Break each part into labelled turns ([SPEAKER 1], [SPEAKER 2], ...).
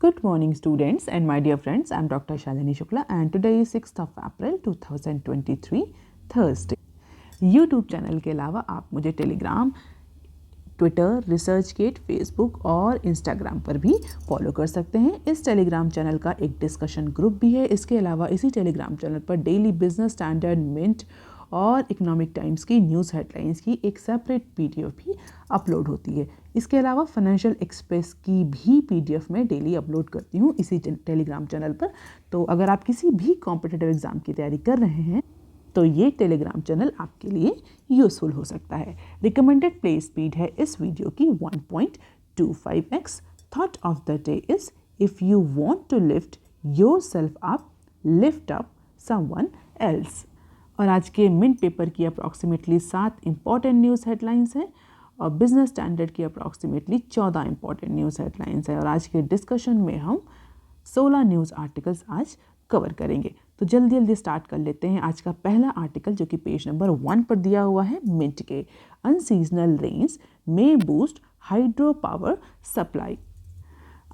[SPEAKER 1] Good morning students and my dear friends, I am Dr. Shalini Shukla and today is 6th of April 2023 Thursday. YouTube channel के अलावा आप मुझे Telegram, Twitter, ResearchGate, Facebook और Instagram पर भी follow कर सकते हैं। इस टेलीग्राम चैनल का एक डिस्कशन ग्रुप भी है। इसके अलावा इसी टेलीग्राम चैनल पर डेली बिजनेस स्टैंडर्ड, मिंट और इकोनॉमिक टाइम्स की न्यूज़ हेडलाइंस की एक सेपरेट पीडीएफ भी अपलोड होती है। इसके अलावा फाइनेंशियल एक्सप्रेस की भी पीडीएफ मैं डेली अपलोड करती हूँ इसी टेलीग्राम चैनल पर। तो अगर आप किसी भी कॉम्पिटिटिव एग्जाम की तैयारी कर रहे हैं तो ये टेलीग्राम चैनल आपके लिए यूजफुल हो सकता है। रिकमेंडेड प्ले स्पीड है इस वीडियो की 1.25x। Thought of the day is if you want to lift yourself up, lift up someone else. और आज के मिंट पेपर की अप्रॉक्सीमेटली 7 इंपॉर्टेंट न्यूज़ हेडलाइंस हैं और बिजनेस स्टैंडर्ड की अप्रॉक्सीमेटली 14 इंपॉर्टेंट न्यूज़ हेडलाइंस हैं। और आज के डिस्कशन में हम 16 न्यूज़ आर्टिकल्स आज कवर करेंगे। तो जल्दी जल्दी स्टार्ट कर लेते हैं। आज का पहला आर्टिकल जो कि पेज नंबर 1 पर दिया हुआ है, मिंट के अनसीजनल रेन्स मे बूस्ट हाइड्रो पावर सप्लाई।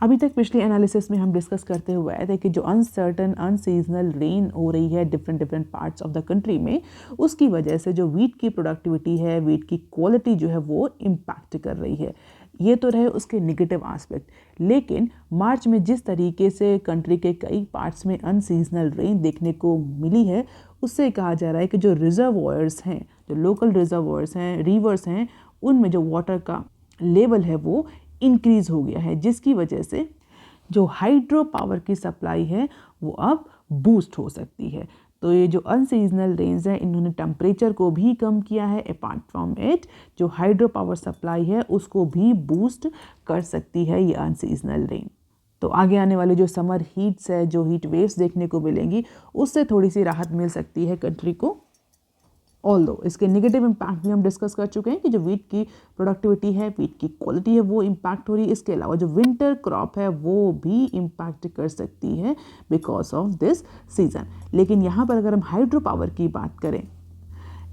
[SPEAKER 1] अभी तक पिछले एनालिसिस में हम डिस्कस करते हुए आए थे कि जो अनसर्टन अनसीजनल रेन हो रही है different parts of the country में, उसकी वजह से जो वीट की प्रोडक्टिविटी है, वीट की क्वालिटी जो है वो इम्पैक्ट कर रही है। ये तो रहे उसके निगेटिव एस्पेक्ट, लेकिन मार्च में जिस तरीके से कंट्री के कई पार्ट्स में अनसीजनल रेन देखने को मिली है, उससे कहा जा रहा है कि जो रिजर्वॉयर्स हैं, जो लोकल रिजर्वॉयर्स हैं, रिवर्स हैं, उनमें जो वाटर का लेवल है वो इंक्रीज़ हो गया है, जिसकी वजह से जो हाइड्रो पावर की सप्लाई है वो अब बूस्ट हो सकती है। तो ये जो अनसीजनल रेन्स हैं, इन्होंने टेम्परेचर को भी कम किया है। अपार्ट फ्रॉम इट जो हाइड्रो पावर सप्लाई है उसको भी बूस्ट कर सकती है ये अनसीजनल रेन। तो आगे आने वाले जो समर हीट्स है, जो हीट वेव्स देखने को मिलेंगी, उससे थोड़ी सी राहत मिल सकती है कंट्री को। ऑल्दो इसके नेगेटिव इम्पैक्ट भी हम डिस्कस कर चुके हैं कि जो वीट की प्रोडक्टिविटी है, वीट की क्वालिटी है, वो इम्पैक्ट हो रही है। इसके अलावा जो विंटर क्रॉप है वो भी इम्पैक्ट कर सकती है बिकॉज ऑफ दिस सीजन। लेकिन यहाँ पर अगर हम हाइड्रो पावर की बात करें,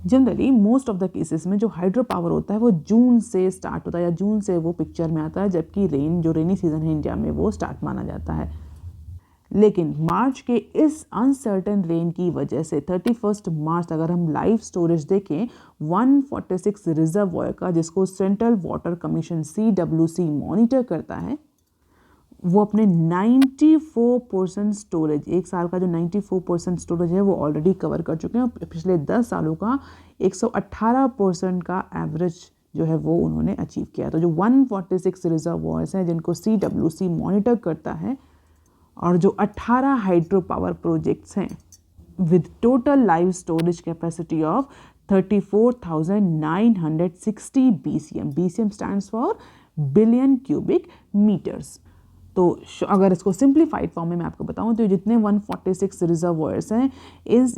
[SPEAKER 1] generally most of the cases में जो हाइड्रो पावर होता है वो जून से स्टार्ट होता है या जून से वो पिक्चर में आता है, जबकि रेनी सीजन है इंडिया में वो स्टार्ट माना जाता है। लेकिन मार्च के इस अनसर्टन रेन की वजह से 31 मार्च अगर हम लाइव स्टोरेज देखें 146 रिजर्वॉयर का, जिसको central water commission CWC monitor करता है, वो अपने 94% स्टोरेज, एक साल का जो 94% स्टोरेज है वो ऑलरेडी कवर कर चुके हैं। और पिछले 10 सालों का 118% का एवरेज जो है वो उन्होंने अचीव किया। तो जो 146 रिजर्वॉयर्स हैं जिनको CWC मॉनिटर करता है और जो 18 हाइड्रो पावर प्रोजेक्ट्स हैं with total live storage capacity of 34,960 BCM। BCM stands for billion cubic metres. तो अगर इसको सिंप्लीफाइड फॉर्म में मैं आपको बताऊं तो जितने 146 रिजर्वॉयर्स हैं,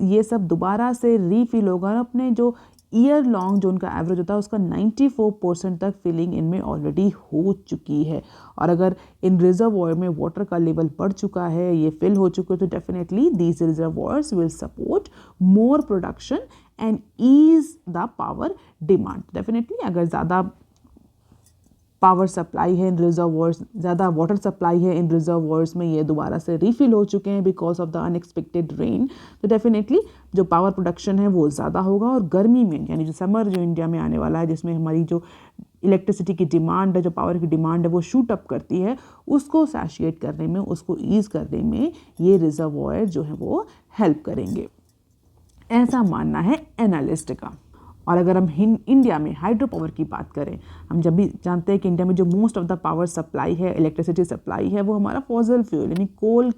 [SPEAKER 1] ये सब दोबारा से रीफिल होगा। अपने जो ईयर लॉन्ग जो उनका एवरेज होता है उसका 94% तक फिलिंग इनमें ऑलरेडी हो चुकी है। और अगर इन रिजर्वॉयर में वाटर का लेवल बढ़ चुका है, ये फिल हो चुके हैं, तो definitely these reservoirs will support more production and ease the power demand. Definitely अगर ज़्यादा पावर सप्लाई है इन रिजर्वॉयर्स, ज़्यादा वाटर सप्लाई है इन रिजर्वॉयर्स में, ये दोबारा से रीफिल हो चुके हैं because of the unexpected rain, तो डेफिनेटली जो पावर प्रोडक्शन है वो ज़्यादा होगा। और गर्मी में, यानी जो समर जो इंडिया में आने वाला है, जिसमें हमारी जो इलेक्ट्रिसिटी की डिमांड है, जो पावर की डिमांड है वो शूट अप करती है, उसको सैशिएट करने में, उसको ईज करने में ये रिजर्वॉयर जो है वो हेल्प करेंगे, ऐसा मानना है एनालिस्ट का। और अगर हम इंडिया में हाइड्रो पावर की बात करें, हम जब भी जानते हैं कि इंडिया में जो most of the power supply है, इलेक्ट्रिसिटी सप्लाई है, वो हमारा फॉसिल फ्यूल यानी कोल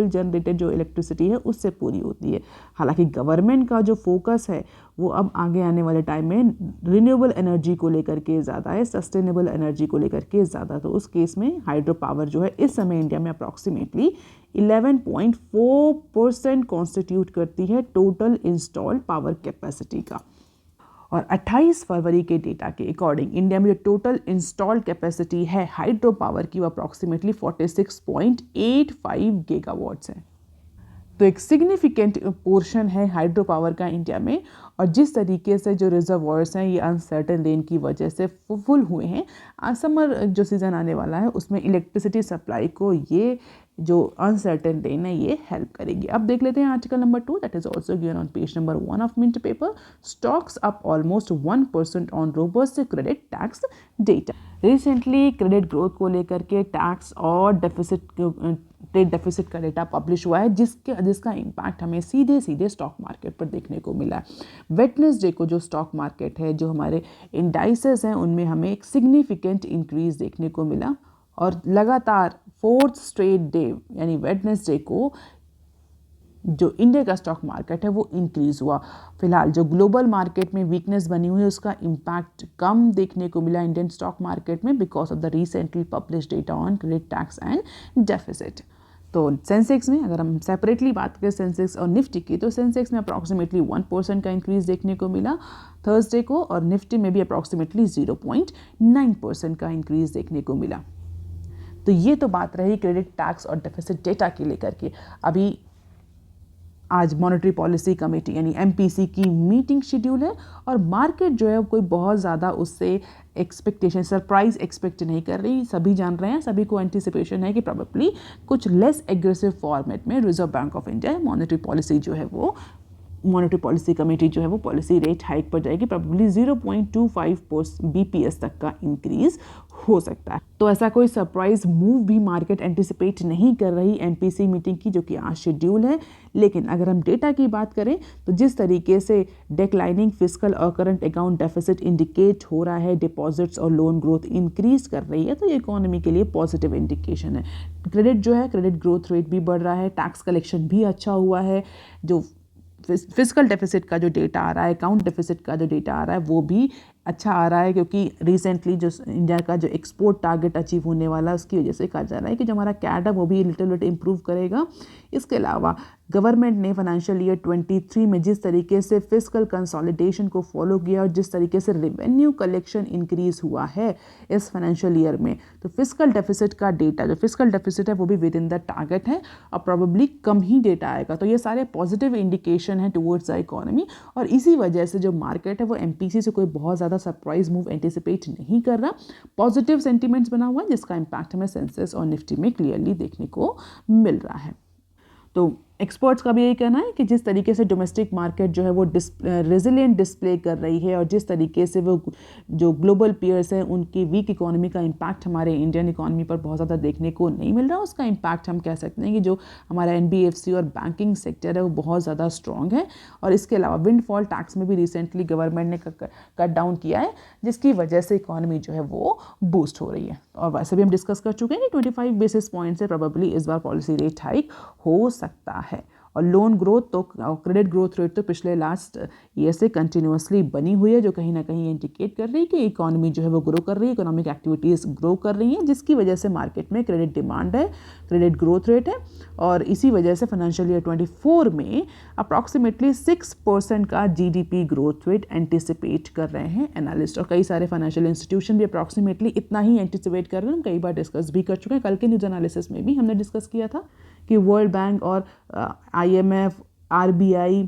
[SPEAKER 1] जनरेटेड जो इलेक्ट्रिसिटी है उससे पूरी होती है। हालांकि गवर्नमेंट का जो फोकस है वो अब आगे आने वाले टाइम में रिन्यूएबल एनर्जी को लेकर के ज़्यादा है, सस्टेनेबल एनर्जी को लेकर के ज़्यादा। तो उस केस में हाइड्रो पावर जो है इस समय इंडिया में अप्रॉक्सीमेटली 11.4% कॉन्स्टिट्यूट करती है टोटल इंस्टॉल्ड पावर कैपेसिटी का। और 28 फरवरी के डेटा के अकॉर्डिंग इंडिया में जो टोटल इंस्टॉल्ड कैपेसिटी है हाइड्रो पावर की वो अप्रॉक्सीमेटली 46.85 गीगावाट्स है। तो एक सिग्निफिकेंट पोर्शन है हाइड्रो पावर का इंडिया में, और जिस तरीके से जो रिजर्वॉयर्स हैं ये अनसर्टेन रेन की वजह से फुल हुए हैं, समर जो सीज़न आने वाला है उसमें इलेक्ट्रिसिटी सप्लाई को ये जो अनसर्टेन रेन है ये हेल्प करेगी। अब देख लेते हैं article number 2 that is also given on page number 1 of Mint paper. Stocks up almost 1% on robust credit tax data. Recently credit growth को लेकर के टैक्स और ट्रेड डेफिसिट का डेटा पब्लिश हुआ है, जिसका इम्पैक्ट हमें सीधे सीधे स्टॉक मार्केट पर देखने को मिला है। वेडनेसडे को जो स्टॉक मार्केट है, जो हमारे इंडाइसेस हैं, उनमें हमें एक सिग्निफिकेंट इंक्रीज देखने को मिला, और लगातार 4th स्ट्रेट डे यानी वेडनेसडे को जो इंडिया का स्टॉक मार्केट है वो इंक्रीज हुआ। फिलहाल जो ग्लोबल मार्केट में वीकनेस बनी हुई है उसका इम्पैक्ट कम देखने को मिला इंडियन स्टॉक मार्केट में because of the recently publish data on credit tax and deficit. तो सेंसेक्स में अगर हम सेपरेटली बात करें सेंसेक्स और निफ्टी की, तो सेंसेक्स में अप्रॉक्सीमेटली 1% का इंक्रीज देखने को मिला थर्सडे को, और निफ्टी में भी अप्रॉक्सीमेटली 0.9% का इंक्रीज देखने को मिला। तो ये तो बात रही क्रेडिट टैक्स और डेफिसिट डेटा के लेकर के। अभी आज मॉनेटरी पॉलिसी कमेटी यानी MPC की मीटिंग शेड्यूल है, और मार्केट जो है कोई बहुत ज़्यादा उससे एक्सपेक्टेशन सरप्राइज एक्सपेक्ट नहीं कर रही। सभी जान रहे हैं, सभी को एंटिसिपेशन है कि प्रोबेबली कुछ लेस एग्रेसिव फॉर्मेट में reserve bank of India monetary policy जो है वो मॉनेटरी पॉलिसी कमेटी जो है वो पॉलिसी रेट हाइक पर जाएगी। प्रोबेबली 0.25 BPS तक का इंक्रीज हो सकता है। तो ऐसा कोई सरप्राइज मूव भी मार्केट एंटिसिपेट नहीं कर रही MPC मीटिंग की, जो कि आज शेड्यूल है। लेकिन अगर हम डेटा की बात करें तो जिस तरीके से डिक्लाइनिंग फिस्कल और करंट अकाउंट डेफिसिट इंडिकेट हो रहा है, डिपॉजिट्स और लोन ग्रोथ इंक्रीज कर रही है, तो ये इकोनॉमी के लिए पॉजिटिव इंडिकेशन है। क्रेडिट जो है, क्रेडिट ग्रोथ रेट भी बढ़ रहा है, टैक्स कलेक्शन भी अच्छा हुआ है, जो फिस्कल डेफिसिट का जो डेटा आ रहा है, अकाउंट डेफिसिट का जो डेटा आ रहा है वो भी अच्छा आ रहा है, क्योंकि रिसेंटली जो इंडिया का जो एक्सपोर्ट टारगेट अचीव होने वाला है उसकी वजह से कहा जा रहा है कि जो हमारा कैड है वो भी लिटिल बिट इम्प्रूव करेगा। इसके अलावा गवर्नमेंट ने फाइनेंशियल ईयर 23 में जिस तरीके से फिस्कल कंसोलिडेशन को फॉलो किया और जिस तरीके से रेवेन्यू कलेक्शन इंक्रीज हुआ है इस फाइनेंशियल ईयर में, तो फिस्कल डेफिसिट का डेटा जो फिस्कल डेफिसिट है वो भी विद इन द टारगेट है, और प्रॉबेबली कम ही डेटा आएगा। तो ये सारे पॉजिटिव इंडिकेशन है टुवर्ड्स द इकोनॉमी, और इसी वजह से जो मार्केट है वो MPC से कोई बहुत ज़्यादा सरप्राइज मूव एंटिसिपेट नहीं कर रहा। पॉजिटिव सेंटीमेंट्स बना हुआ है, जिसका इम्पैक्ट हमें सेंसेक्स और निफ्टी में क्लियरली देखने को मिल रहा है। तो एक्सपर्ट्स का भी यही कहना है कि जिस तरीके से डोमेस्टिक मार्केट जो है वो रेजिलिएंट डिस्प्ले कर रही है, और जिस तरीके से वो जो ग्लोबल पीयर्स हैं उनकी वीक इकोनॉमी का इम्पैक्ट हमारे इंडियन इकोनॉमी पर बहुत ज़्यादा देखने को नहीं मिल रहा, उसका इम्पैक्ट हम कह सकते हैं कि जो हमारा NBFC और बैंकिंग सेक्टर है वो बहुत ज़्यादा स्ट्रॉन्ग है। और इसके अलावा विंडफॉल टैक्स में भी रिसेंटली गवर्नमेंट ने कट डाउन किया है, जिसकी वजह से इकोनॉमी जो है वो बूस्ट हो रही है। और वैसे भी हम डिस्कस कर चुके हैं कि 25 बेसिस पॉइंट से प्रोबेबली इस बार पॉलिसी रेट हाइक हो सकता है। और लोन ग्रोथ तो क्रेडिट ग्रोथ रेट तो पिछले लास्ट ईयर से कंटिन्यूसली बनी हुई है, जो कहीं ना कहीं इंडिकेट कर रही है कि इकोनॉमी जो है वो ग्रो कर रही है, इकोनॉमिक एक्टिविटीज़ ग्रो कर रही हैं, जिसकी वजह से मार्केट में क्रेडिट डिमांड है, क्रेडिट ग्रोथ रेट है। और इसी वजह से फाइनेंशियल ईयर 24 में अप्रॉक्सीमेटली 6% का GDP ग्रोथ रेट एंटिसिपेट कर रहे हैं एनालिस्ट, और कई सारे फाइनेंशियल इंस्टीट्यूशन भी अप्रॉक्सीमेटली इतना ही एंटिसिपेट कर रहे हैं। हम कई बार डिस्कस भी कर चुके हैं, कल के न्यूज़ एनालिसिस में भी हमने डिस्कस किया था कि वर्ल्ड बैंक और IMF, RBI,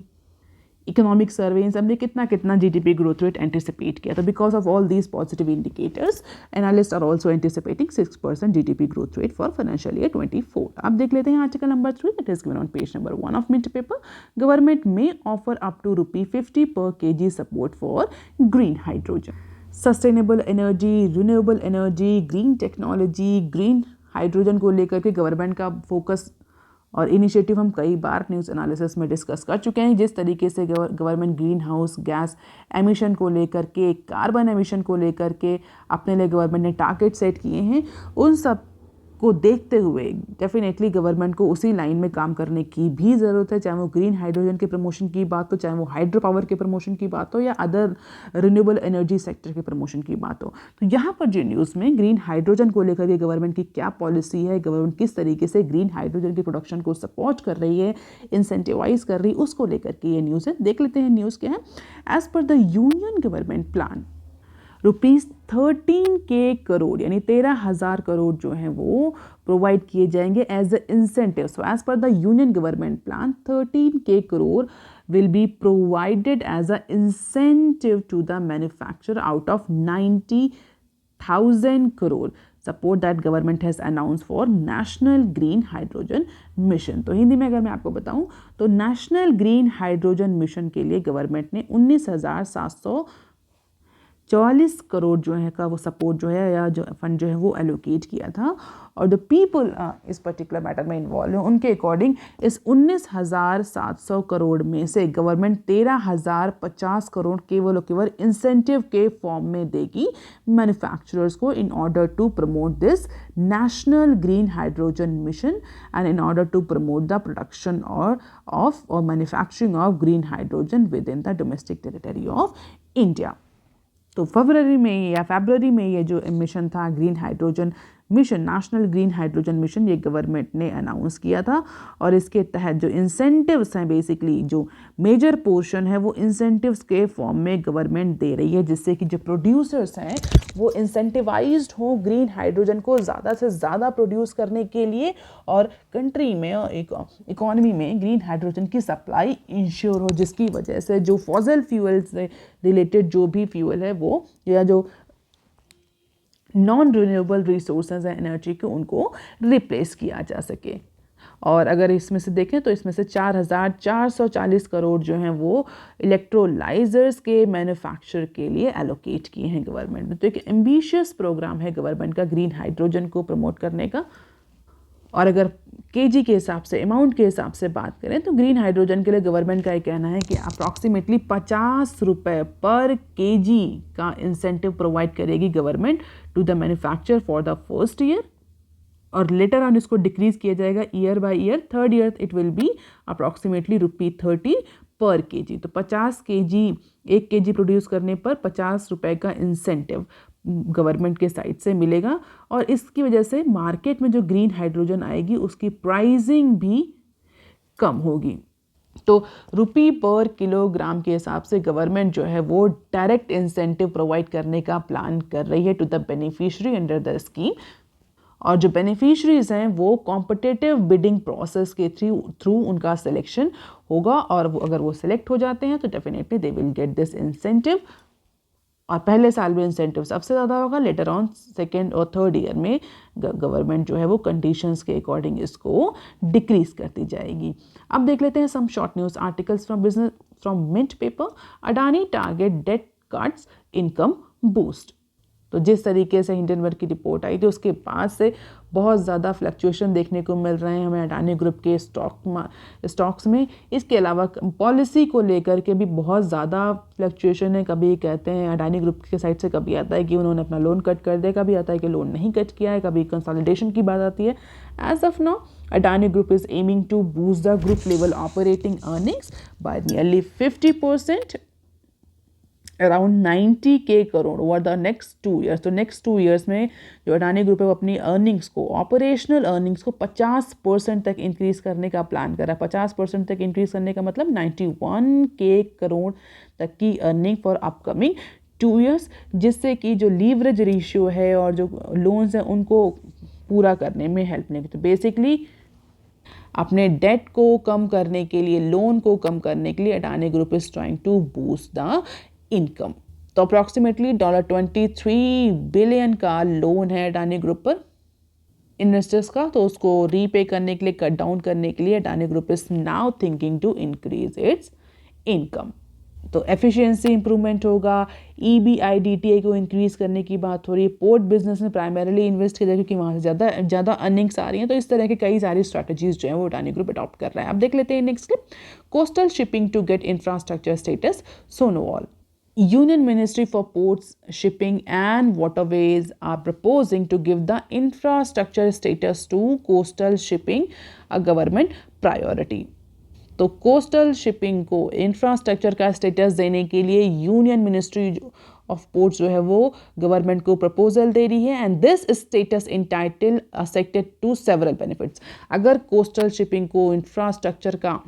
[SPEAKER 1] इकोनॉमिक सर्वे, इन सब ने कितना GDP ग्रोथ रेट एंटिसिपेट किया। तो because of all these positive indicators analyst are also anticipating 6% GDP growth rate for financial year 24। अब देख लेते हैं article number 3 that is given on page number 1 of Mint paper. Government में offer up to ₹50 per kg support for green hydrogen. Sustainable energy, renewable energy, green technology, green hydrogen को लेकर के government का focus और initiative हम कई बार news analysis में discuss कर चुके हैं। जिस तरीके से government green house gas emission को लेकर के, कार्बन एमिशन को लेकर के अपने लिए गवर्नमेंट ने टारगेट सेट किए हैं, उन सब को देखते हुए डेफिनेटली गवर्नमेंट को उसी लाइन में काम करने की भी ज़रूरत है, चाहे वो ग्रीन हाइड्रोजन के प्रमोशन की बात हो, चाहे वो हाइड्रो पावर के प्रमोशन की बात हो, या अदर रिन्यूएबल एनर्जी सेक्टर के प्रमोशन की बात हो। तो यहाँ पर जो न्यूज़ में ग्रीन हाइड्रोजन को लेकर के गवर्नमेंट की क्या पॉलिसी है, गवर्नमेंट किस तरीके से ग्रीन हाइड्रोजन की प्रोडक्शन को सपोर्ट कर रही है, इंसेंटिवाइज कर रही है, उसको लेकर के ये न्यूज़ है। देख लेते हैं न्यूज़ क्या है। As per the union government plan, ₹13K crore यानी 13,000 करोड़ जो हैं वो प्रोवाइड किए जाएंगे as a incentive. So as per the union government plan 13K crore will be provided as an incentive to the manufacturer out of 90,000 crore support that government has announced for National Green Hydrogen Mission. तो हिंदी में अगर मैं आपको बताऊं तो national green hydrogen mission के लिए government ने 19,744 करोड़ जो है का वो सपोर्ट जो है या जो फंड जो है वो एलोकेट किया था. और द पीपल इस पर्टिकुलर मैटर में इन्वॉल्व हैं उनके अकॉर्डिंग इस 19,700 करोड़ में से गवर्नमेंट 13,050 करोड़ केवल और केवल इंसेंटिव के फॉर्म में देगी मैन्युफैक्चरर्स को in order to promote this national green hydrogen mission and in order to promote the production और manufacturing of green hydrogen within the domestic territory of India. तो फरवरी में ये जो मिशन था green hydrogen mission, national green hydrogen mission, ये government ने announce किया था. और इसके तहत जो इंसेंटिव्स हैं बेसिकली जो मेजर पोर्शन है वो इंसेंटिव्स के फॉर्म में गवर्नमेंट दे रही है जिससे कि जो प्रोड्यूसर्स हैं वो इंसेंटिवाइज्ड हो ग्रीन हाइड्रोजन को ज़्यादा से ज़्यादा प्रोड्यूस करने के लिए और कंट्री में इकोनॉमी में ग्रीन हाइड्रोजन की सप्लाई इंश्योर हो, जिसकी वजह से जो फॉसिल फ्यूल से रिलेटेड जो भी फ्यूल है वो या जो non renewable resources and energy को उनको रिप्लेस किया जा सके. और अगर इसमें से देखें तो इसमें से 4,440 करोड़ जो हैं वो इलेक्ट्रोलाइजर्स के मैन्युफैक्चर के लिए एलोकेट किए हैं गवर्नमेंट ने. तो एक एम्बिशियस प्रोग्राम है गवर्नमेंट का ग्रीन हाइड्रोजन को प्रमोट करने का. और अगर केजी के हिसाब से अमाउंट के हिसाब से बात करें तो ग्रीन हाइड्रोजन के लिए गवर्नमेंट का ये कहना है कि अप्रॉक्सीमेटली 50 रुपये पर केजी का इंसेंटिव प्रोवाइड करेगी government to the manufacture for the first year और लेटर ऑन इसको डिक्रीज किया जाएगा year by year. Third year it will be approximately ₹30 पर केजी. तो 50 केजी 1 केजी प्रोड्यूस करने पर 50 रुपये का इंसेंटिव गवर्नमेंट के साइड से मिलेगा. और इसकी वजह से मार्केट में जो ग्रीन हाइड्रोजन आएगी उसकी प्राइसिंग भी कम होगी. तो रुपी पर किलोग्राम के हिसाब से गवर्नमेंट जो है वो डायरेक्ट इंसेंटिव प्रोवाइड करने का प्लान कर रही है to the beneficiary under the scheme. और जो बेनिफिशरीज हैं वो कॉम्पिटिटिव बिडिंग प्रोसेस के थ्रू उनका सिलेक्शन होगा और अगर वो सिलेक्ट हो जाते हैं तो definitely they will get this incentive. और पहले साल में इंसेंटिव सबसे ज़्यादा होगा, लेटर ऑन सेकेंड और थर्ड ईयर में गवर्नमेंट जो है वो कंडीशंस के अकॉर्डिंग इसको डिक्रीज करती जाएगी. अब देख लेते हैं some short news articles from Mint paper. Adani target date cuts income boost. तो जिस तरीके से हिंडनबर्ग की रिपोर्ट आई थी उसके बाद से बहुत ज़्यादा फ्लक्चुएशन देखने को मिल रहे हैं हमें अडानी ग्रुप के स्टॉक्स में. इसके अलावा पॉलिसी को लेकर के भी बहुत ज़्यादा फ्लक्चुएशन है. कभी कहते हैं अडानी ग्रुप के साइड से, कभी आता है कि उन्होंने अपना लोन कट कर दिया, कभी आता है कि लोन नहीं कट किया है, कभी कंसोलिडेशन की बात आती है. As of now Adani Group is aiming to boost the group level operating earnings by nearly 50%. Around 90K crore over the next 2 years. तो नेक्स्ट 2 ईयर्स में जो अडानी ग्रुप है वो अपनी अर्निंग्स को, ऑपरेशनल अर्निंग्स को 50% तक इंक्रीज़ करने का प्लान कर रहा है. 50% तक इंक्रीज़ करने का मतलब 91K करोड़ तक की अर्निंग फॉर अपकमिंग 2 ईयर्स, जिससे कि जो लीवरेज रेशियो है और जो लोन्स हैं उनको पूरा करने में हेल्प मिलेगी. तो बेसिकली अपने डेट को कम करने के लिए, लोन को कम करने के लिए Adani group is trying to boost the income. तो अप्रॉक्सीमेटली $23 बिलियन का लोन है अडानी ग्रुप पर इन्वेस्टर्स का. तो उसको रीपे करने के लिए, कट डाउन करने के लिए Adani group is now thinking to increase its income. तो एफिशिएंसी इंप्रूवमेंट होगा, EBIDTA को इंक्रीज करने की बात हो रही है. पोर्ट बिजनेस में प्राइमरीली इन्वेस्ट किया जाए क्योंकि वहाँ से ज़्यादा अर्निंग्स आ रही हैं. तो इस तरह के कई सारी स्ट्रैटेजीज जो है वो अडानी ग्रुप अडॉप्ट कर रहा है. अब देख लेते हैं next clip. Coastal shipping to get infrastructure status. Sonowal. Union Ministry for Ports, Shipping and Waterways are proposing to give the infrastructure status to coastal shipping a government priority. तो कोस्टल शिपिंग को infrastructure का status देने के लिए union ministry of ports जो है वो government को प्रपोजल दे रही है. And this status entitled accepted to several benefits. अगर कोस्टल शिपिंग को इंफ्रास्ट्रक्चर का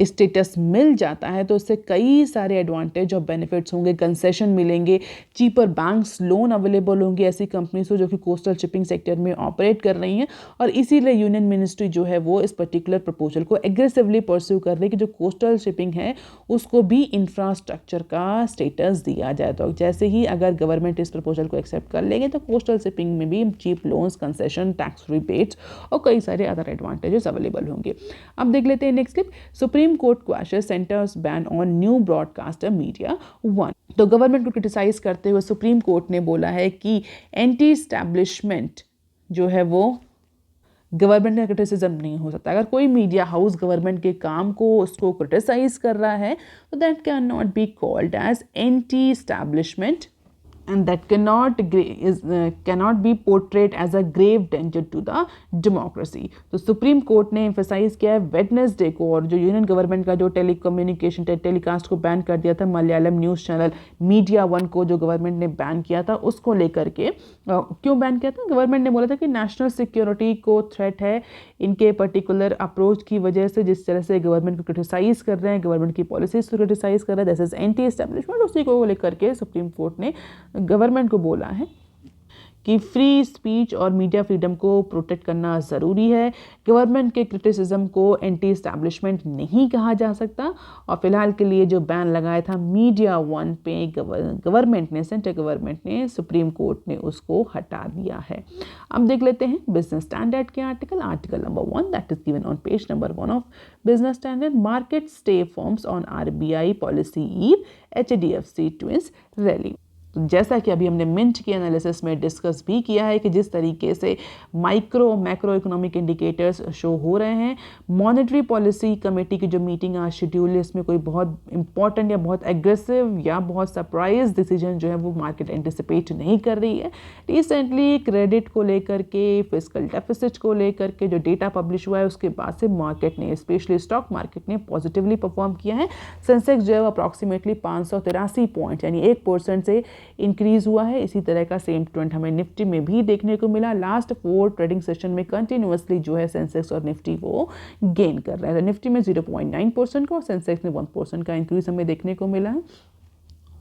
[SPEAKER 1] स्टेटस मिल जाता है तो उससे कई सारे एडवांटेज और बेनिफिट्स होंगे, कंसेशन मिलेंगे, चीपर बैंक्स लोन अवेलेबल होंगे ऐसी कंपनीज को जो कि कोस्टल शिपिंग सेक्टर में ऑपरेट कर रही हैं। और इसीलिए यूनियन मिनिस्ट्री जो है वो इस पर्टिकुलर प्रपोजल को एग्रेसिवली परस्यू कर रही है कि जो कोस्टल शिपिंग है उसको भी इंफ्रास्ट्रक्चर का स्टेटस दिया जाए। तो जैसे ही अगर गवर्नमेंट इस प्रपोजल को एक्सेप्ट कर लेंगे तो कोस्टल शिपिंग में भी cheap loans, concession, tax rebates और कई सारे अदर एडवांटेजेस अवेलेबल होंगे। अब देख लेते हैं next clip. Supreme court quashes centre's ban on new broadcaster media one. तो गवर्नमेंट को क्रिटिसाइज करते हुए सुप्रीम कोर्ट ने बोला है कि एंटी एस्टैब्लिशमेंट जो है वो गवर्नमेंट का क्रिटिसिज्म नहीं हो सकता। अगर कोई मीडिया हाउस गवर्नमेंट के काम को उसको क्रिटिसाइज कर रहा है तो that can not be called as anti establishment and that cannot be portrayed as a grave danger to the democracy। तो सुप्रीम कोर्ट ने एम्फेसाइज किया है वेडनेसडे को, और जो यूनियन गवर्नमेंट का जो टेलीकम्युनिकेशन टेलीकास्ट को बैन कर दिया था Malayalam news channel media one को, जो गवर्नमेंट ने बैन किया था, उसको लेकर के क्यों बैन किया था? गवर्नमेंट ने बोला था कि नेशनल सिक्योरिटी को थ्रेट है इनके पर्टिकुलर अप्रोच की वजह से, जिस तरह से गवर्नमेंट को क्रिटिसाइज कर रहे हैं, गवर्नमेंट की पॉलिसीज को क्रिटिसाइज कर रहे हैं, दिस इज एंटी एस्टैब्लिशमेंट। उसी को लेकर के सुप्रीम कोर्ट ने गवर्नमेंट को बोला है कि फ्री स्पीच और मीडिया फ्रीडम को प्रोटेक्ट करना ज़रूरी है। गवर्नमेंट के क्रिटिसिज्म को एंटी एस्टैब्लिशमेंट नहीं कहा जा सकता। और फिलहाल के लिए जो बैन लगाया था मीडिया वन पे गवर्नमेंट ने, सेंट्रल गवर्नमेंट ने, सुप्रीम कोर्ट ने उसको हटा दिया है। अब देख लेते हैं बिजनेस स्टैंडर्ड के article number 1 that is given on page number 1 of Business Standard. Market stay firms on RBI policy eve HDFC twins rally. तो जैसा कि अभी हमने मिंट के एनालिसिस में डिस्कस भी किया है कि जिस तरीके से मैक्रो इकोनॉमिक इंडिकेटर्स शो हो रहे हैं, मॉनेटरी पॉलिसी कमेटी की जो मीटिंग आज शेड्यूल है इसमें कोई बहुत इंपॉर्टेंट या बहुत एग्रेसिव या बहुत सरप्राइज डिसीजन जो है वो मार्केट एंटिसिपेट नहीं कर रही है। रिसेंटली क्रेडिट को लेकर के, फिस्कल डेफिसिट को लेकर के जो डेटा पब्लिश हुआ है उसके बाद से मार्केट ने, स्पेशली स्टॉक मार्केट ने पॉजिटिवली परफॉर्म किया है। सेंसेक्स जो है वो अप्रॉक्सीमेटली 583 पॉइंट यानी 1% से इंक्रीज हुआ है। इसी तरह का सेम ट्रेंड हमें निफ्टी में भी देखने को मिला। लास्ट 4 ट्रेडिंग सेशन में कंटिन्यूअसली जो है सेंसेक्स और निफ्टी वो गेन कर रहे हैं। तो निफ्टी में 0.9% का और सेंसेक्स में 1% का इंक्रीज हमें देखने को मिला है।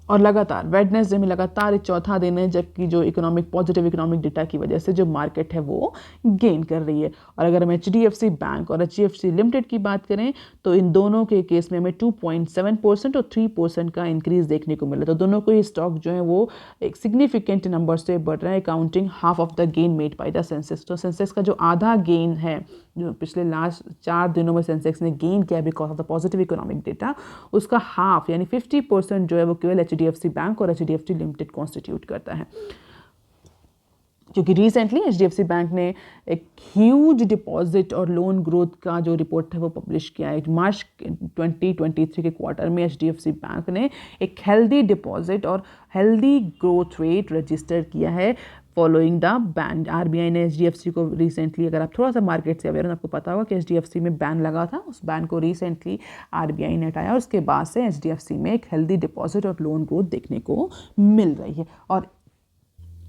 [SPEAKER 1] और लगातार वेडनेसडे में लगातार एक चौथा दिन है जबकि जो पॉजिटिव इकोनॉमिक डेटा की वजह से जो मार्केट है वो गेन कर रही है। और अगर हम HDFC बैंक और HDFC लिमिटेड की बात करें तो इन दोनों के केस में हमें 2.7% और 3% का इंक्रीज देखने को मिला। तो दोनों को ही स्टॉक जो है वो एक सिग्निफिकेंट नंबर से बढ़ रहा है, counting half of the gain made by the Sensex. तो सेंसेक्स का जो आधा गेन है जो पिछले लास्ट 4 दिनों में सेंसेक्स ने गेन किया because of the positive economic data, उसका हाफ यानी 50% जो है वो केवल HDFC बैंक और HDFC लिमिटेड कॉन्स्टिट्यूट करता है। क्योंकि रिसेंटली HDFC बैंक ने एक ह्यूज डिपॉजिट और लोन ग्रोथ का जो रिपोर्ट है वो पब्लिश किया है। मार्च 2023 के क्वार्टर में HDFC बैंक ने एक हेल्दी डिपॉजिट और हेल्दी ग्रोथ रेट रजिस्टर किया है फॉलोइंग द बैन। RBI ने HDFC को रिसेंटली, अगर आप थोड़ा सा मार्केट से अवेयर हो आपको पता होगा कि HDFC में बैन लगा था, उस बैन को रिसेंटली RBI ने हटाया। उसके बाद से HDFC में एक हेल्दी डिपॉजिट और लोन ग्रोथ देखने को मिल रही है। और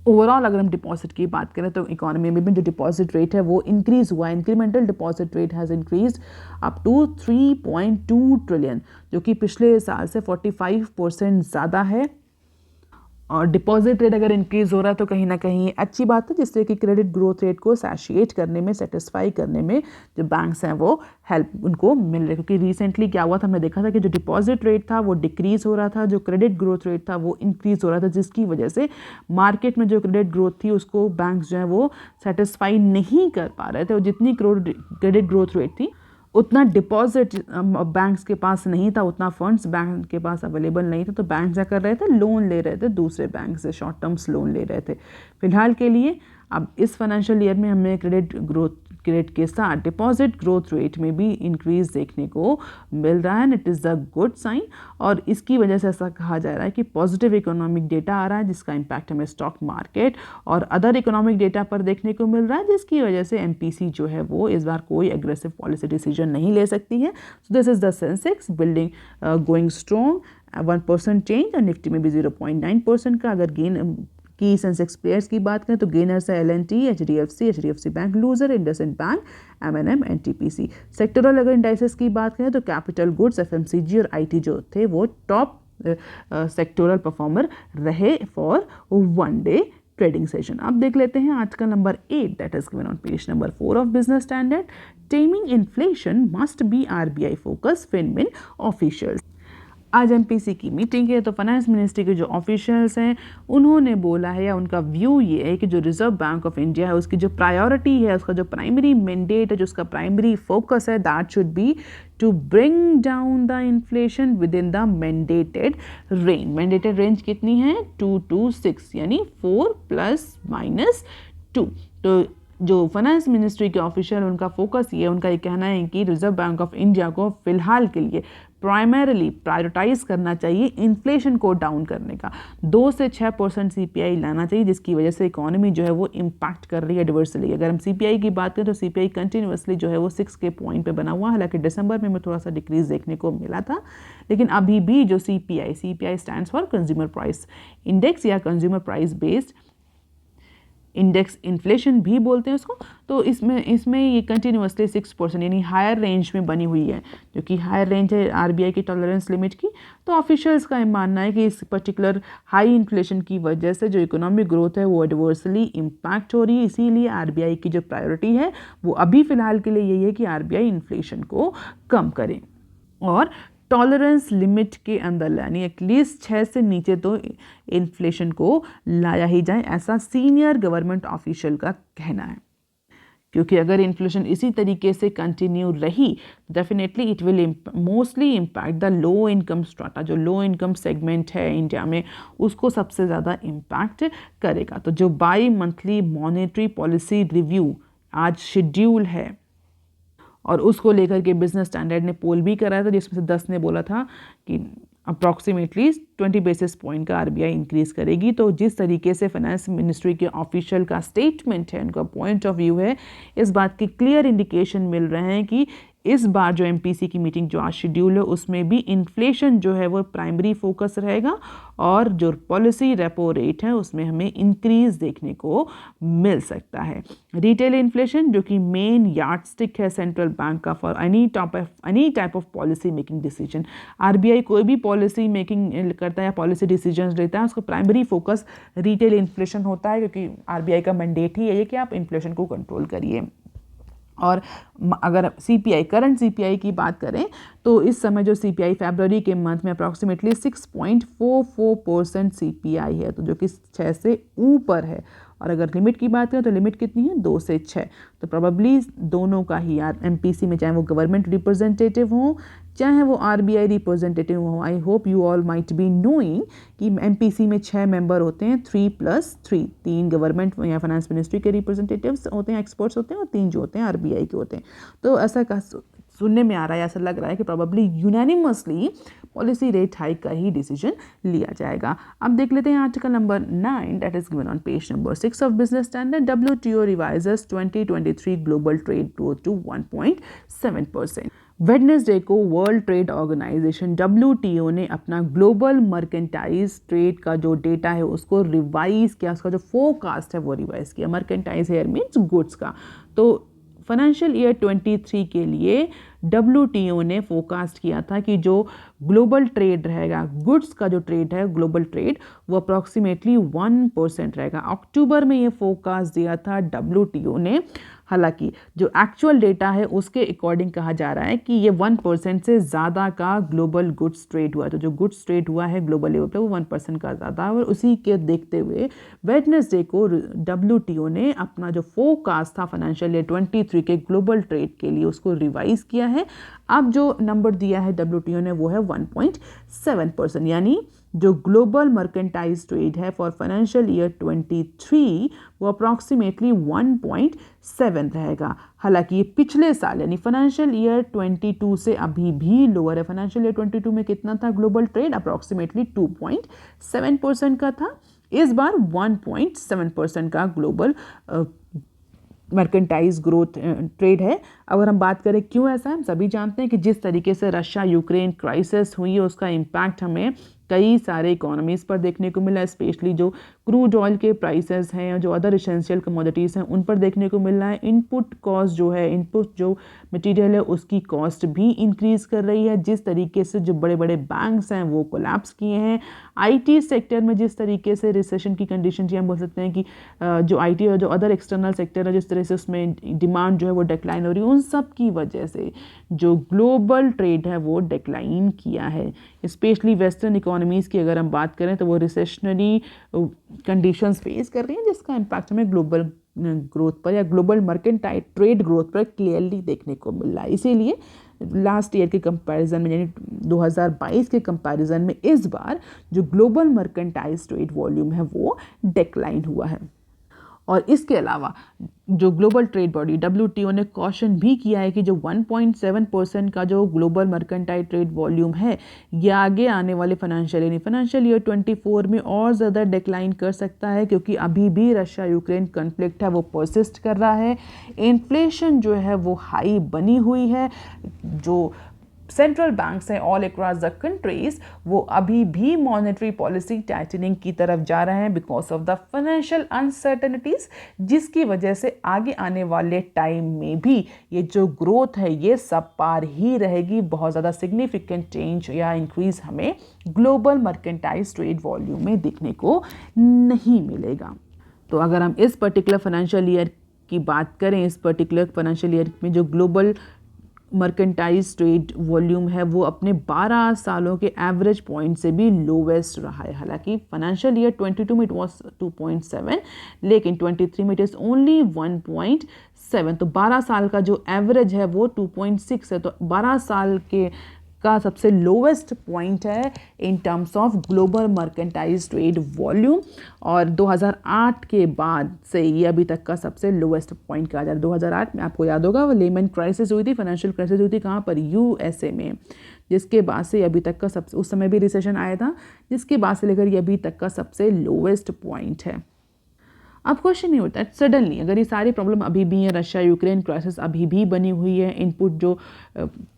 [SPEAKER 1] ओवरऑल अगर हम डिपॉजिट की बात करें तो इकोनॉमी में भी जो डिपॉजिट रेट है वो इंक्रीज हुआ है। Incremental deposit rate has increase up to 3.2 trillion जो कि पिछले साल से 45% ज़्यादा है। और डिपॉजिट रेट अगर इंक्रीज हो रहा है तो कहीं ना कहीं अच्छी बात है, जिससे कि क्रेडिट ग्रोथ रेट को सैशिएट करने में, सेटिस्फाई करने में जो बैंक्स हैं वो हेल्प उनको मिल रही है। क्योंकि रिसेंटली क्या हुआ था, हमने देखा था कि जो डिपॉजिट रेट था वो डिक्रीज हो रहा था, जो क्रेडिट ग्रोथ रेट था वो इंक्रीज हो रहा था, जिसकी वजह से मार्केट में जो क्रेडिट ग्रोथ थी उसको बैंक्स जो है वो सेटिस्फाई नहीं कर पा रहे थे। और जितनी क्रेडिट ग्रोथ रेट थी उतना डिपॉजिट बैंक्स के पास नहीं था, उतना फंड्स बैंक के पास अवेलेबल नहीं था। तो बैंक क्या कर रहे थे, लोन ले रहे थे दूसरे बैंक से, शॉर्ट टर्म्स लोन ले रहे थे। फिलहाल के लिए अब इस फाइनेंशियल ईयर में हमें क्रेडिट के साथ डिपॉजिट ग्रोथ रेट में भी इंक्रीज देखने को मिल रहा है। It is a good sign. और इसकी वजह से ऐसा कहा जा रहा है कि पॉजिटिव इकोनॉमिक डेटा आ रहा है जिसका इम्पैक्ट हमें स्टॉक मार्केट और अदर इकोनॉमिक डेटा पर देखने को मिल रहा है, जिसकी वजह से MPC जो है वो इस बार कोई एग्रेसिव पॉलिसी डिसीजन नहीं ले सकती है। So this is the Sensex building going strong, 1% change. और निफ्टी में भी 0.9% का अगर गेन की सेंसेक्स प्लेयर्स की बात करें तो गेनर्स है L&T, H D F C bank, loser IndusInd bank, M&M, NTPC। Sectoral अगर इंडाइसेस की बात करें तो कैपिटल गुड्स, FMCG और IT जो थे वो टॉप सेक्टोरल परफॉर्मर रहे for one day trading session. अब देख लेते हैं article number 8 that is given on page number 4 of Business Standard. Taming inflation must be RBI focus FinMin officials. आज MPC की मीटिंग है तो फाइनेंस मिनिस्ट्री के जो ऑफिशियल्स हैं उन्होंने बोला है या उनका व्यू ये है कि जो रिजर्व बैंक ऑफ इंडिया है उसकी जो प्रायोरिटी है, उसका जो प्राइमरी मैंडेट है, जो उसका प्राइमरी फोकस है, that should be to bring down the inflation within the mandated range. Mandated range कितनी है? 2 to 6 यानी 4 ± 2। तो जो फाइनेंस मिनिस्ट्री के ऑफिशियल उनका फोकस ये, उनका ये कहना है कि रिजर्व बैंक ऑफ इंडिया को फिलहाल के लिए प्राइमरीली प्रायोरिटाइज करना चाहिए इन्फ्लेशन को डाउन करने का। 2 से 6% CPI लाना चाहिए, जिसकी वजह से इकोनॉमी जो है वो इम्पैक्ट कर रही है एडवर्सली। अगर हम CPI की बात करें तो CPI कंटिन्यूसली जो है वो 6 के पॉइंट पे बना हुआ, हालांकि दिसंबर में थोड़ा सा डिक्रीज देखने को मिला था, लेकिन अभी भी जो CPI stands for consumer price index या consumer price based index, inflation भी बोलते हैं उसको। तो इसमें ये कंटिन्यूसली 6% यानी हायर रेंज में बनी हुई है, जो कि हायर रेंज है RBI की टॉलरेंस लिमिट की। तो ऑफिशियल्स का मानना है कि इस पर्टिकुलर हाई इन्फ्लेशन की वजह से जो इकोनॉमिक ग्रोथ है वो एडवर्सली इम्पैक्ट हो रही है, इसीलिए RBI की जो प्रायोरिटी है वो अभी फ़िलहाल के लिए यही है कि RBI इन्फ्लेशन को कम करे और टॉलरेंस लिमिट के अंदर यानी एटलीस्ट 6 से नीचे तो इन्फ्लेशन को लाया ही जाए, ऐसा सीनियर गवर्नमेंट ऑफिशियल का कहना है। क्योंकि अगर इन्फ्लेशन इसी तरीके से कंटिन्यू रही definitely it will mostly impact the low income strata. जो लो इनकम सेगमेंट है इंडिया में उसको सबसे ज़्यादा इम्पैक्ट करेगा। तो जो by monthly monetary policy review आज शेड्यूल है और उसको लेकर के बिजनेस स्टैंडर्ड ने पोल भी कराया था, जिसमें से 10 ने बोला था कि अप्रॉक्सीमेटली 20 बेसिस पॉइंट का RBI इंक्रीज़ करेगी। तो जिस तरीके से फाइनेंस मिनिस्ट्री के ऑफिशियल का स्टेटमेंट है, उनका पॉइंट ऑफ व्यू है, इस बात की क्लियर इंडिकेशन मिल रहे हैं कि इस बार जो MPC की मीटिंग जो आज शेड्यूल है उसमें भी इन्फ्लेशन जो है वो प्राइमरी फोकस रहेगा और जो पॉलिसी रेपो रेट है उसमें हमें इंक्रीज देखने को मिल सकता है। रिटेल इन्फ्लेशन जो कि मेन यार्डस्टिक है सेंट्रल बैंक का for any type of policy making decision. RBI कोई भी पॉलिसी मेकिंग करता है या पॉलिसी डिसीजन लेता है उसका प्राइमरी फोकस रिटेल इन्फ्लेशन होता है, क्योंकि RBI का मैंडेट ही है कि आप इन्फ्लेशन को कंट्रोल करिए। और अगर करंट CPI की बात करें तो इस समय जो CPI फरवरी के मंथ में अप्रॉक्सीमेटली 6.44% CPI है, तो जो कि 6 से ऊपर है। और अगर लिमिट की बात करें तो लिमिट कितनी है? 2 से 6। तो प्रोबेबली दोनों का ही MPC में, चाहे वो गवर्नमेंट रिप्रेजेंटेटिव हो चाहे वो RBI रिप्रेजेंटेटिव हो, I hope you all might be knowing कि MPC में 6 मेंबर होते हैं, 3+3, 3 गवर्नमेंट या फाइनेंस मिनिस्ट्री के रिप्रेजेंटेटिव्स होते हैं, एक्सपर्ट्स होते हैं, और 3 जो होते हैं RBI के होते हैं। तो ऐसा सुनने में आ रहा है, ऐसा लग रहा है कि probably unanimously policy rate hike का ही डिसीजन लिया जाएगा। अब देख लेते हैं article number 9 that is given on page number 6 of Business Standard. WTO revises 2023 global trade growth to 1.7%। Wednesday को वर्ल्ड ट्रेड ऑर्गेनाइजेशन WTO ने अपना ग्लोबल मर्केंटाइज ट्रेड का जो डेटा है उसको रिवाइज किया, उसका जो फोरकास्ट है वो रिवाइज किया। मर्केंटाइज हेयर मीन्स गुड्स का। तो फाइनेंशियल ईयर 23 के लिए WTO ने फोरकास्ट किया था कि जो ग्लोबल ट्रेड रहेगा, गुड्स का जो ट्रेड है ग्लोबल ट्रेड, वो अप्रॉक्सीमेटली 1% रहेगा। अक्टूबर में ये फोरकास्ट दिया था WTO ने। हालांकि जो एक्चुअल डेटा है उसके अकॉर्डिंग कहा जा रहा है कि ये 1% से ज़्यादा का ग्लोबल गुड्स ट्रेड हुआ। तो जो गुड्स ट्रेड हुआ है ग्लोबल लेवल पे वो 1% का ज़्यादा है, और उसी के देखते हुए वेडनेसडे को WTO ने अपना जो फोरकास्ट था फाइनेंशियल ईयर 23 के ग्लोबल ट्रेड के लिए उसको रिवाइज किया है। अब जो नंबर दिया है WTO ने वो है 1.7%, यानी जो ग्लोबल मर्केंटाइज ट्रेड है फॉर फाइनेंशियल ईयर 23 वो अप्रॉक्सीमेटली 1.7 रहेगा। हालांकि ये पिछले साल यानी फाइनेंशियल ईयर 22 से अभी भी लोअर है। फाइनेंशियल ईयर 22 में कितना था ग्लोबल ट्रेड? अप्रॉक्सीमेटली 2.7% का था। इस बार 1.7% का ग्लोबल मर्केंटाइज ग्रोथ ट्रेड है। अगर हम बात करें क्यों ऐसा है, हम सभी जानते हैं कि जिस तरीके से रशिया यूक्रेन क्राइसिस हुई है उसका इम्पैक्ट हमें कई सारे इकोनॉमीज़ पर देखने को मिला है, स्पेशली जो क्रूड ऑयल के प्राइसेस हैं, जो अदर एसेंशियल कमोडिटीज़ हैं, उन पर देखने को मिल रहा है। इनपुट कॉस्ट जो है, इनपुट जो मटेरियल है उसकी कॉस्ट भी इंक्रीज़ कर रही है। जिस तरीके से जो बड़े बड़े बैंक्स हैं वो कोलैप्स किए हैं, आईटी सेक्टर में जिस तरीके से रिसेशन की कंडीशन जी हम बोल सकते हैं कि जो आईटी और जो अदर एक्सटर्नल सेक्टर है जिस तरह से उसमें डिमांड जो है वो डिक्लाइन हो रही है, उन सब की वजह से जो ग्लोबल ट्रेड है वो डिक्लाइन किया है। स्पेशली वेस्टर्न इकोनॉमीज़ की अगर हम बात करें तो वो रिसेशनरी कंडीशंस फेस कर रही हैं, जिसका इम्पैक्ट हमें ग्लोबल ग्रोथ पर या ग्लोबल मर्केंटाइल ट्रेड ग्रोथ पर क्लियरली देखने को मिल रहा है। इसीलिए लास्ट ईयर के कंपैरिजन में यानी 2022 के कंपैरिजन में इस बार जो ग्लोबल मर्केंटाइल ट्रेड वॉल्यूम है वो डिक्लाइन हुआ है। और इसके अलावा जो ग्लोबल ट्रेड बॉडी WTO ने कॉशन भी किया है कि जो 1.7% का जो ग्लोबल मर्केंटाइल ट्रेड वॉल्यूम है ये आगे आने वाले फाइनेंशियल ईयर 24 में और ज़्यादा डिक्लाइन कर सकता है, क्योंकि अभी भी रशिया यूक्रेन कॉन्फ्लिक्ट है वो परसिस्ट कर रहा है। इन्फ्लेशन जो है वो हाई बनी हुई है। जो सेंट्रल बैंक्स हैं ऑल अक्रॉस द कंट्रीज वो अभी भी मॉनेटरी पॉलिसी टाइटनिंग की तरफ जा रहे हैं because of the financial uncertainties, जिसकी वजह से आगे आने वाले टाइम में भी ये जो ग्रोथ है ये सब पार ही रहेगी। बहुत ज़्यादा सिग्निफिकेंट चेंज या इंक्रीज हमें ग्लोबल मर्केंटाइल ट्रेड वॉल्यूम में देखने को नहीं मिलेगा। तो अगर हम इस पर्टिकुलर फाइनेंशियल ईयर की बात करें, इस पर्टिकुलर फाइनेंशियल ईयर में जो ग्लोबल मर्केंटाइज ट्रेड वॉल्यूम है वो अपने 12 सालों के एवरेज पॉइंट से भी लोवेस्ट रहा है। हालांकि फाइनेंशियल ईयर 22 में इट वाज 2.7, लेकिन 23 में इट इज़ ओनली 1.7। तो 12 साल का जो एवरेज है वो 2.6 है। तो 12 साल के का सबसे लोवेस्ट पॉइंट है in terms of global merchandise trade volume. और 2008 के बाद से ये अभी तक का सबसे लोवेस्ट पॉइंट कहा जा रहा है। 2008 में आपको याद होगा वो लेमन क्राइसिस हुई थी, फाइनेंशियल क्राइसिस हुई थी, कहाँ पर, USA में, जिसके बाद से अभी तक का सबसे, उस समय भी रिसेशन आया था, जिसके बाद से लेकर ये अभी तक का सबसे लोवेस्ट पॉइंट है। अब क्वेश्चन ये होता है सडनली अगर ये सारी प्रॉब्लम अभी भी है, रशिया यूक्रेन क्राइसिस अभी भी बनी हुई है, इनपुट जो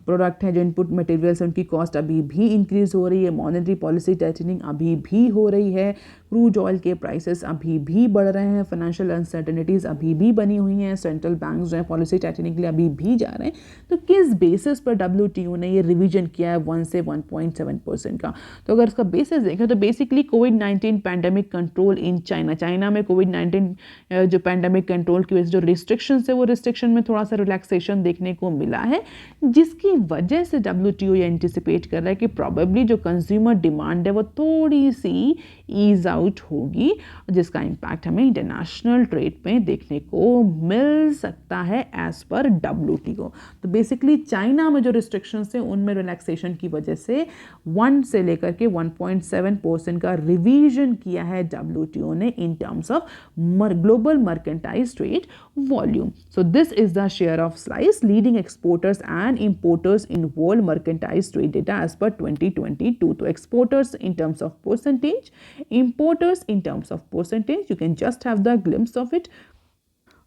[SPEAKER 1] प्रोडक्ट हैं, जो इनपुट मटेरियल्स हैं उनकी कॉस्ट अभी भी इंक्रीज़ हो रही है, मॉनेटरी पॉलिसी टाइटनिंग अभी भी हो रही है, क्रूड ऑयल के प्राइसेस अभी भी बढ़ रहे हैं, फाइनेंशियल अनसर्टेनिटीज़ अभी भी बनी हुई हैं, सेंट्रल बैंक जो है पॉलिसी टाइटनिंग के लिए अभी भी जा रहे हैं। तो किस बेसिस पर WTO ने ये रिवीजन किया है 1 से 1.7% का? तो अगर इसका बेसिस देखें तो basically covid pandemic control in China में कोविड-19 जो पैंडेमिक कंट्रोल की वजह से जो रिस्ट्रिक्शंस है वो रिस्ट्रिक्शन में थोड़ा सा रिलैक्सेशन देखने को मिला है, जिसकी वजह से WTO ये एंटिसिपेट कर रहा है कि प्रॉबेबली जो कंज्यूमर डिमांड है वो थोड़ी सी ईज आउट होगी, जिसका इम्पैक्ट हमें इंटरनेशनल ट्रेड में देखने को मिल सकता है एज पर WTO। तो बेसिकली चाइना में जो रिस्ट्रिक्शंस हैं उनमें रिलैक्सेशन की वजह से 1 से लेकर के 1.7% का रिवीजन किया है WTO ने in terms of global merchandise trade volume. So this is the share of slice leading exporters and importers in world mercantile trade data as per 2022. तो exporters in terms of percentage, importers in terms of percentage, you can just have the glimpse of it.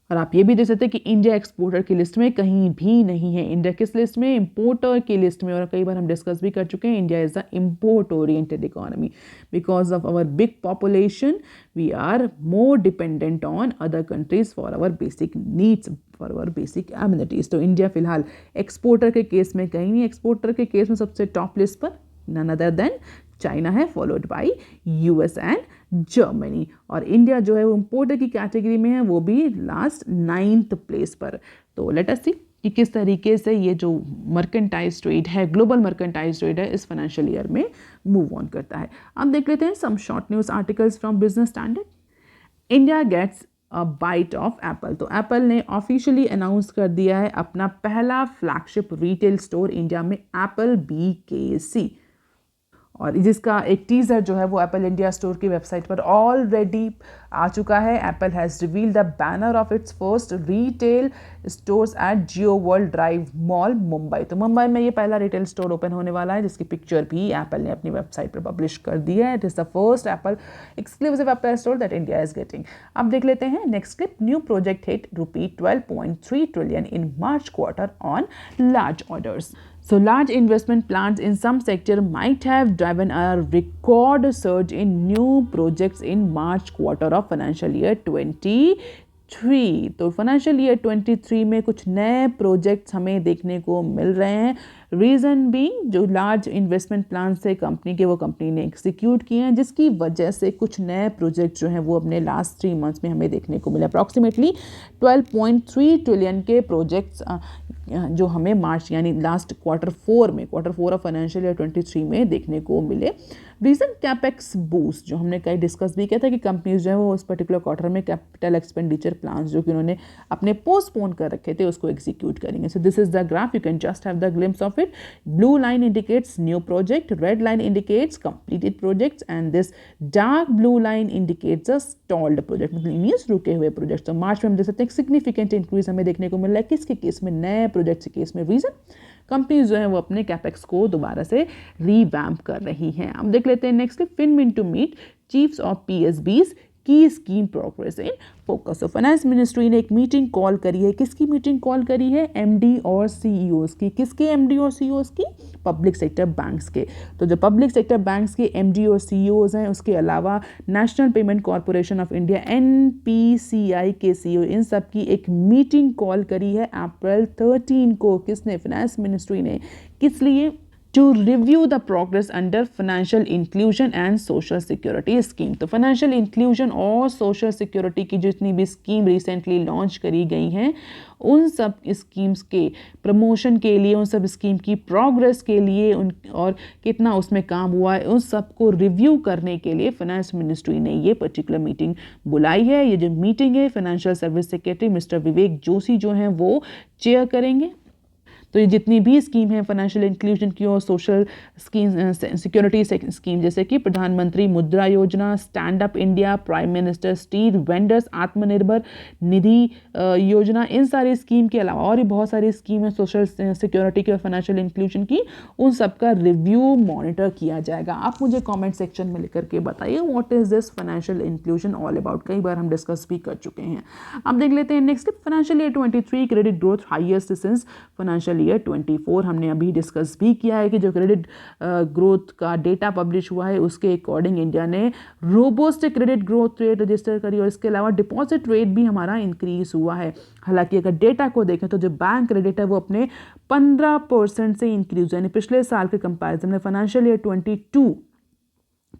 [SPEAKER 1] और आप ये भी देख सकते हैं कि India exporter की लिस्ट में कहीं भी नहीं है। इंडिया किस लिस्ट में? इंपोर्टर की लिस्ट में। और कई बार हम डिस्कस भी कर चुके हैं, India is the import oriented economy. Because of our big population we are more dependent on other countries for our basic needs, for our basic amenities. तो इंडिया फिलहाल एक्सपोर्टर के केस में कहीं नहीं। एक्सपोर्टर के केस में सबसे top list पर नन अदर देन चाइना है, followed by US and Germany. और इंडिया जो है वो इम्पोर्टर की कैटेगरी में है, वो भी लास्ट 9th प्लेस पर। तो लेट अस सी कि किस तरीके से ये जो मर्केंटाइज ट्रेड है, ग्लोबल मर्केंटाइज ट्रेड है, इस फाइनेंशियल ईयर में मूव ऑन करता है। अब देख लेते हैं some short news articles from Business Standard. India gets a bite of Apple. तो एप्पल ने ऑफिशियली अनाउंस कर दिया है अपना पहला फ्लैगशिप रिटेल स्टोर इंडिया में, एप्पल BKC, और जिसका एक टीज़र जो है वो एप्पल इंडिया स्टोर की वेबसाइट पर ऑलरेडी आ चुका है। Apple has revealed the banner of its first retail stores at Jio World Drive mall Mumbai. तो मुंबई में ये पहला रिटेल स्टोर ओपन होने वाला है, जिसकी पिक्चर भी एप्पल ने अपनी वेबसाइट पर पब्लिश कर दी है। It is the first Apple exclusive Apple store that India is getting. अब देख लेते हैं next clip. New project hit ₹12.3 trillion in March quarter on large orders. So large investment plans in some sector might have driven a record surge in new projects in March quarter of financial year 23। तो financial year 23 में कुछ नए projects हमें देखने को मिल रहे हैं। Reason being जो लार्ज इन्वेस्टमेंट प्लान से कंपनी के वो कंपनी ने एग्जीक्यूट किए हैं, जिसकी वजह से कुछ नए प्रोजेक्ट जो हैं वो अपने लास्ट 3 मंथ्स में हमें देखने को मिले। अप्रॉक्सीमेटली 12.3 ट्रिलियन के प्रोजेक्ट्स जो हमें मार्च यानी last quarter four of financial year 23 में देखने को मिले। रीजन कैपेक्स बूस्ट, जो हमने कहीं डिस्कस भी किया था कि कंपनीज जो है वो उस पर्टिकुलर क्वार्टर में कैपिटल एक्सपेंडिचर प्लान्स जो कि उन्होंने अपने पोस्टपोन कर रखे थे उसको एग्जीक्यूट करेंगे। So this is the graph, you can just have the glimpse of it. Blue line indicates new project, red line indicates completed projects and this dark blue line indicates a stalled project, मतलब means रुके हुए project. तो मार्च में हम देख सकते हैं significant increase हमें देखने को मिल रहा है किसके केस में, नए प्रोजेक्ट्स के केस में। रीजन कंपनीज जो है वो अपने कैपेक्स को दोबारा से रीवैम्प कर रही हैं। अब देख लेते हैं next, FinMin to meet chiefs of PSBs की स्कीम प्रोग्रेस इन फोकस। तो फाइनेंस मिनिस्ट्री ने एक मीटिंग कॉल करी है। किसकी मीटिंग कॉल करी है? MD और CEOs की। किसके MD और CEOs की? पब्लिक सेक्टर बैंक्स के। तो जो पब्लिक सेक्टर बैंक्स के MD और CEOs हैं, उसके अलावा national payment corporation of India NPCI के CEO, इन सब की एक मीटिंग कॉल करी है अप्रैल 13 को। किसने? फाइनेंस मिनिस्ट्री ने। किस लिए? to review the progress under financial inclusion and social security scheme। तो financial inclusion और social security की जितनी भी स्कीम रिसेंटली लॉन्च करी गई हैं, उन सब स्कीम्स के प्रमोशन के लिए, उन सब स्कीम की प्रोग्रेस के लिए और कितना उसमें काम हुआ है, उन सब को रिव्यू करने के लिए फाइनेंस मिनिस्ट्री ने ये पर्टिकुलर मीटिंग बुलाई है। ये जो मीटिंग है financial service secretary mister Vivek Joshi जो हैं वो चेयर करेंगे। तो ये जितनी भी स्कीम है फाइनेंशियल इंक्लूजन की और सोशल स्कीम, सिक्योरिटी स्कीम, जैसे कि प्रधानमंत्री मुद्रा योजना, stand up India, prime minister street vendors Atmanirbhar Nidhi योजना, इन सारी स्कीम के अलावा और भी बहुत सारी स्कीम है सोशल सिक्योरिटी की और फाइनेंशियल इंक्लूजन की, उन सब का रिव्यू मॉनिटर किया जाएगा। आप मुझे कॉमेंट सेक्शन में लिख करके बताइए what is this financial inclusion all about. कई बार हम डिस्कस भी कर चुके हैं। अब देख लेते हैं next, financial year 23 credit growth highest since financial year 24। हमने अभी डिस्कस भी किया है कि जो क्रेडिट ग्रोथ का डेटा पब्लिश हुआ है उसके अकॉर्डिंग इंडिया ने robust credit growth rate register करी और इसके अलावा डिपॉजिट रेट भी हमारा इंक्रीज हुआ है। हालांकि अगर डेटा को देखें तो जो बैंक क्रेडिट है वो अपने 15% से इंक्रीज हुआ, यानी पिछले साल के कंपैरिजन में फाइनेंशियल ईयर 22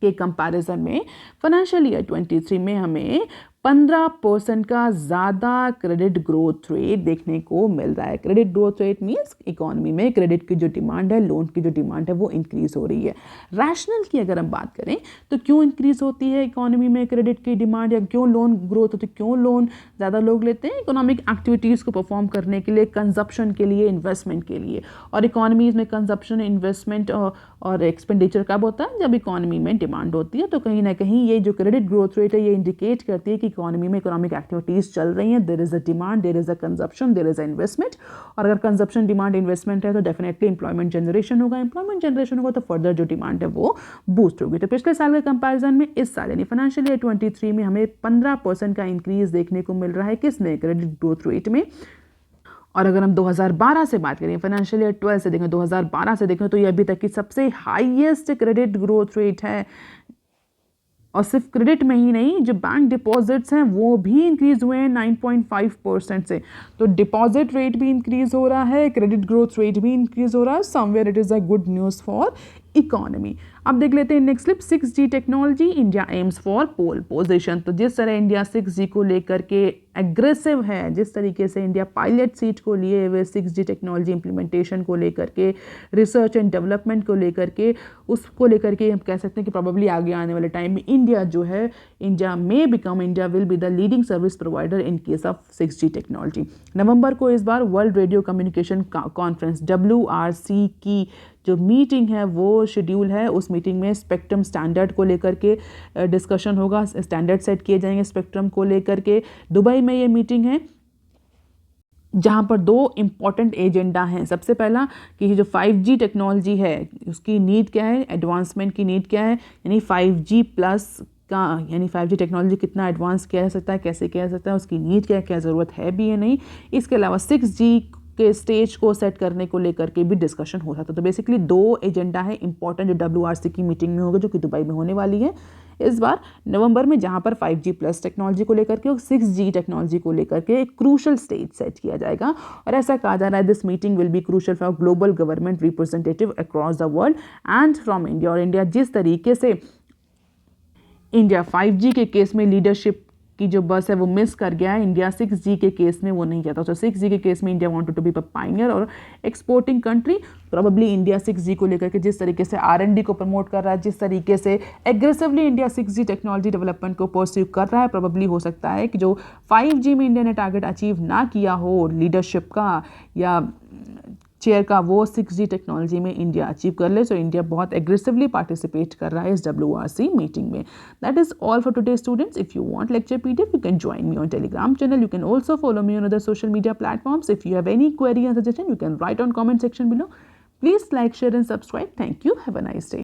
[SPEAKER 1] के कंपैरिजन में फाइनेंशियल ईयर 23 में हमें 15% का ज़्यादा क्रेडिट ग्रोथ रेट देखने को मिल रहा है। Credit growth rate means economy में क्रेडिट की जो डिमांड है, लोन की जो डिमांड है वो इंक्रीज हो रही है। रैशनल की अगर हम बात करें तो क्यों इंक्रीज होती है इकोनॉमी में क्रेडिट की डिमांड, या क्यों लोन ग्रोथ होती है, क्यों लोन ज़्यादा लोग लेते हैं? इकोनॉमिक एक्टिविटीज़ को परफॉर्म करने के लिए, कंजप्शन के लिए, इन्वेस्टमेंट के लिए। और इकोनॉमीज़ में कंजप्शन, इन्वेस्टमेंट और एक्सपेंडिचर कब होता है? जब इकोनॉमी में डिमांड होती है। तो कहीं ना कहीं ये जो क्रेडिट ग्रोथ रेट है ये इंडिकेट करती है कि इकोनॉमी में इकोनॉमिक एक्टिविटीज़ चल रही हैं। There is a demand, there is a consumption, there is a investment. और अगर कंजप्शन, डिमांड, इन्वेस्टमेंट है तो डेफिनेटली एम्प्लॉयमेंट जनरेशन होगा। एम्प्लॉयमेंट जनरेशन होगा तो फर्दर जो डिमांड है वो बूस्ट होगी। तो पिछले साल के कंपैरिजन में इस साल यानी फाइनेंशियल ईयर 23 में हमें 15% का इंक्रीज देखने को मिल रहा है। किसमें? क्रेडिट ग्रोथ रेट में। और अगर हम 2012 से बात करें, फाइनेंशियल ईयर 12 से देखें, 2012 से देखें तो ये अभी तक की सबसे हाईएस्ट क्रेडिट ग्रोथ रेट है। और सिर्फ क्रेडिट में ही नहीं, जो बैंक डिपॉजिट्स हैं वो भी इंक्रीज हुए हैं 9.5% से। तो डिपॉजिट रेट भी इंक्रीज हो रहा है, क्रेडिट ग्रोथ रेट भी इंक्रीज हो रहा है। Somewhere it is a good news for economy. अब देख लेते हैं next clip, 6G technology India aims for pole position. तो जिस तरह इंडिया 6G को लेकर के एग्रेसिव है, जिस तरीके से इंडिया पायलट सीट को लिए हुए 6G टेक्नोलॉजी इंप्लीमेंटेशन को लेकर के, रिसर्च एंड डेवलपमेंट को लेकर के, उसको लेकर के हम कह सकते हैं कि प्रोबेबली आगे आने वाले टाइम में इंडिया जो है, India will be the leading service provider in case of 6G technology. नवंबर को इस बार world radio communication conference WRC की जो मीटिंग है वो शेड्यूल है। उस मीटिंग में स्पेक्ट्रम स्टैंडर्ड को लेकर के डिस्कशन होगा, स्टैंडर्ड सेट किए जाएंगे स्पेक्ट्रम को लेकर के। दुबई में ये मीटिंग है जहाँ पर 2 इम्पॉर्टेंट एजेंडा हैं। सबसे पहला कि जो 5G टेक्नोलॉजी है उसकी नीड क्या है, एडवांसमेंट की नीड क्या है, यानी 5G प्लस का, यानी 5G टेक्नोलॉजी कितना एडवांस किया जा सकता है, कैसे किया जा सकता है, उसकी नीड क्या है, क्या ज़रूरत है भी या नहीं। इसके अलावा 6G के स्टेज को सेट करने को लेकर के भी डिस्कशन हो सकता है। तो बेसिकली 2 एजेंडा है इंपॉर्टेंट जो WRC की मीटिंग में होगा, जो कि दुबई में होने वाली है इस बार नवंबर में, जहां पर 5G प्लस टेक्नोलॉजी को लेकर के और 6G टेक्नोलॉजी को लेकर के एक क्रूशल स्टेज सेट किया जाएगा। और ऐसा कहा जा रहा है this meeting will be crucial for global government representative across the world and from India. और इंडिया जिस तरीके से इंडिया 5G के केस में लीडरशिप की जो बस है वो मिस कर गया है, इंडिया 6G के केस में वो नहीं चाहता। तो 6G के केस में India wanted to be pioneer और exporting country. Probably India 6G को लेकर के जिस तरीके से R&D को प्रमोट कर रहा है, जिस तरीके से aggressively India 6G technology development को परस्यू कर रहा है, प्रोबेबली हो सकता है कि जो 5G में इंडिया ने टारगेट अचीव ना किया हो लीडरशिप का या चेयर का, वो 6G टेक्नोलॉजी में इंडिया अचीव कर ले। सो इंडिया बहुत एग्रेसिवली पार्टिसिपेट कर रहा है इस WRC मीटिंग में। That is all for today students. If you want lecture PDF, you can join me on Telegram channel. You can also follow me on other social media platforms. If you have any query and suggestion, you can write on comment section below. Please like, share and subscribe. Thank you. Have a nice day.